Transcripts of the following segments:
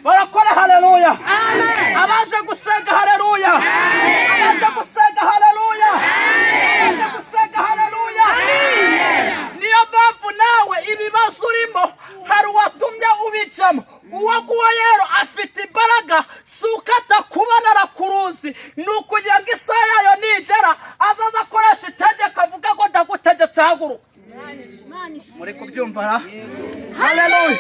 barakora haleluya. Abaje gusenga haleluya. Abaje gusenga haleluya. Abaje gusenga haleluya. Niyo mpamvu nawe ibibazo urimo hari uwatumye ubicamo. Uwo kuwa rero afite imbaraga suka atakubona arakuruzi nukugira ngo isaha yayo nigera azaza akoresha itegeko avuga ngo ndagutegetse haguruka. Muri kubyumva ra? Haleluya.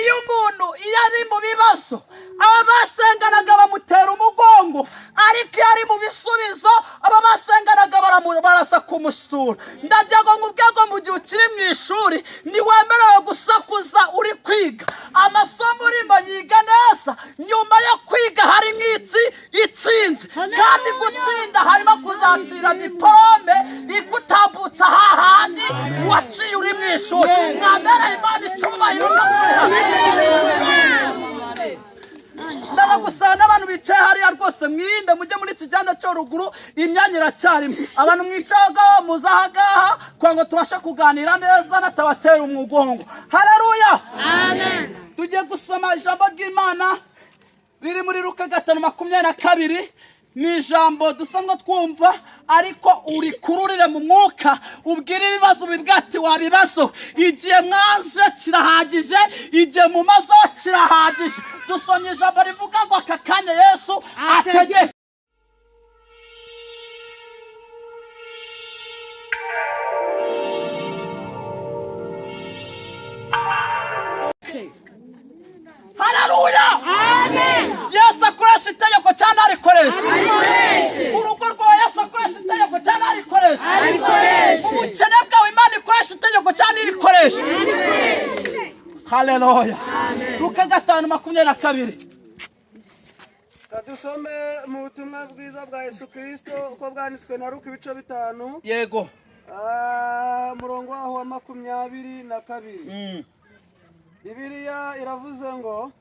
Iyo umuntu iyo ari mu bibazo aba basenganaga bamutera umugongo, ariko iyo ari mu bisubizo aba basenganaga barasa kumusura. Ndagira ngo ubwego mu gihe ukiri mu ishuri ntiwemerewe gusakuza uri kwiga. Amasomo urimo yiga neza, nyuma yo kwiga hari nk'itsi itsinze, kandi gutsinda harimo kuzatsira diplome ikutambutsa hahandi waciye uri mu ishuri. Mwambere Imana icyubahiro ndabagusaba n'abantu bicaye hariya rwose mwirinde mujye muri kijyanda cyo ruguru, imyanya iracyarimo. Abantu mwicaga muzahagaha kwa ngo tubashe kuganira neza natabatera umugongo. Haleluya. Amen. Tugiye gusoma ijambo ry'Imana riri muri Luka 5:22. Ni ijambo dusanzwe twumva, ariko uri kururire mu mwuka ubwira ibibazo bibwati wabibazo. Igihe mwanze kirahagije, igihe mu mazo kirahagije. Dusomye ijambo rivuga ngo aka kanya Yesu ategeka. Haleluya. Amen. Yesu akoresha itegeko cyane arikoresha. Urugo rwa Yesu akoresha itegeko cyane arikoresha. Ubukene bwawe Imana ikoresha itegeko cyane irikoresha. Haleluya. Luka 5:22. Dusome mu butumwa bwiza bwa Yesu Kristo uko bwanditswe na Luka 5. Yego. Murongo wa 22. Bibiliya iravuze ngo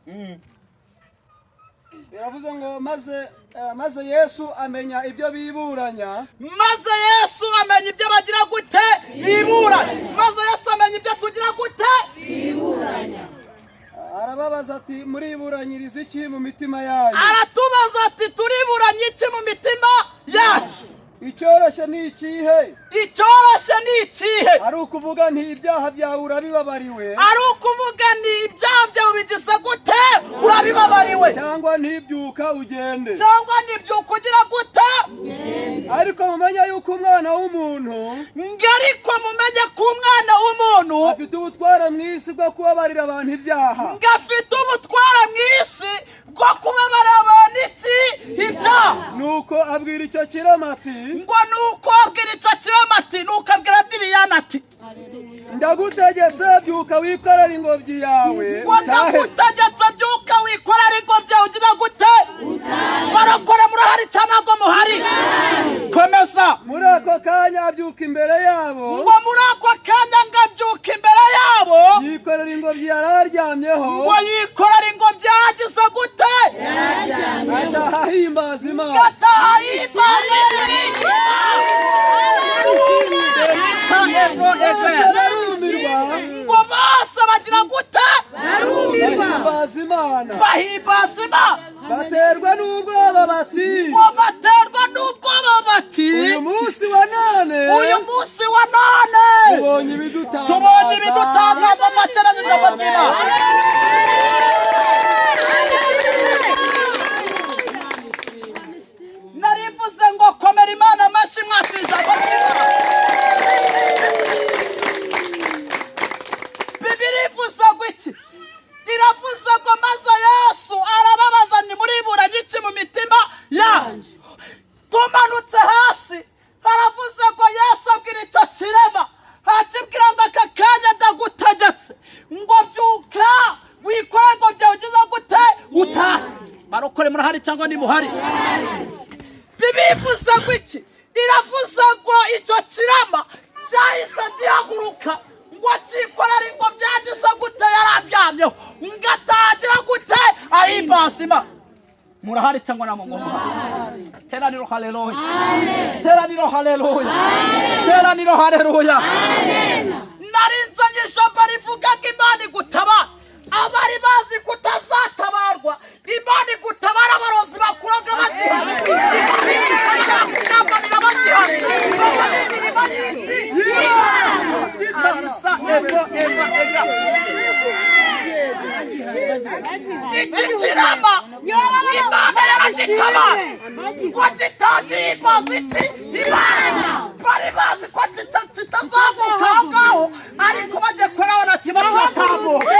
maze Yesu amenya ibyo biburanya. Maze Yesu amenya ibyo bagira gute biburanya. Maze Yesu amenya ibyo tugira gute biburanya. Arababaza ati muriburanyiriza iki mu mitima yanyu? Aratubaza ati turiburanya iki mu mitima yacu? Icyoroshye ni ikihe? Icyoroshye ni ikihe? Ari ukuvuga nti ibyaha byawe urabibabariwe. Ari ukuvuga ni ibyaha byawe bigize gute urabibabariwe. Cyangwa ntibyuka ugende. Cyangwa ntibyuka ugira gute? Ariko mumenya yuko umwana w'umuntu, ariko mumenya ko umwana w'umuntu afite ubutware mu isi bwo kubabarira abantu ibyaha. Afite ubutware mu isi bwo kubabarira abantu ibyaha. Nuko abwira icyo kirema ati, nuko abwira icyo kirema ati, nuko abwira Diriyana ati, ndagutegetse byuka wikorera ingobyi yawe. Ndagutegetse byuka wikorera ingobyi yawe ugira gute? Barakora murahari cyane ngo muhari. Komeza. Muri ako kanya abyuka imbere yabo. Muri ako kanya ngabyuka imbere yabo. Yikorera ingobyi yararyamyeho. Yikorera ingobyi yagize gute? Ataha ahimbaza Imana. Ataha ahimbaza Imana. Ngo bose bagira gute? Bahimbaza Imana. Bahimbaza Imana. Baterwa n'ubwoba bati. Baterwa n'ubwoba bati. Uyu munsi wa none. Tubonye ibidutangaza amakereza y'Imana. Narivuze ngo komera Imana amashyi mwakira ijambo ry'Imana. Bibiliya ivuze ngo iki? Iravuze ngo maze Yesu arababaza ni muriburanye iki mu mitima yanyu? Tumanutse hasi haravuze ngo Yesu abwira icyo kirema, akibwira ngo aka kanya ndagutegetse ngo byuka wikore ngo byawe ugize gute utahe. Barokore murahari cyangwa ni muhari? Bibiliya ivuze ngo iki? Iravuze ngo icyo kirema cyahise gihaguruka ngo cyikorere ingobyi yagize gute yararyamyeho ngatagira gute ahimbaza Imana. Murahari cyangwa na mungu muhari? Teraniro haleluya. Amen. Teraniro haleluya. Amen. Teraniro haleluya. Amen. Narinzanye ijambo rivuga ko Imana igutaba. iki kirema Imana yaragitabaye ngo kitagihimbaza iki Imana bari bazi ko kitazavuka aho ngaho ariko bagiye kurabona kiba kiratambuka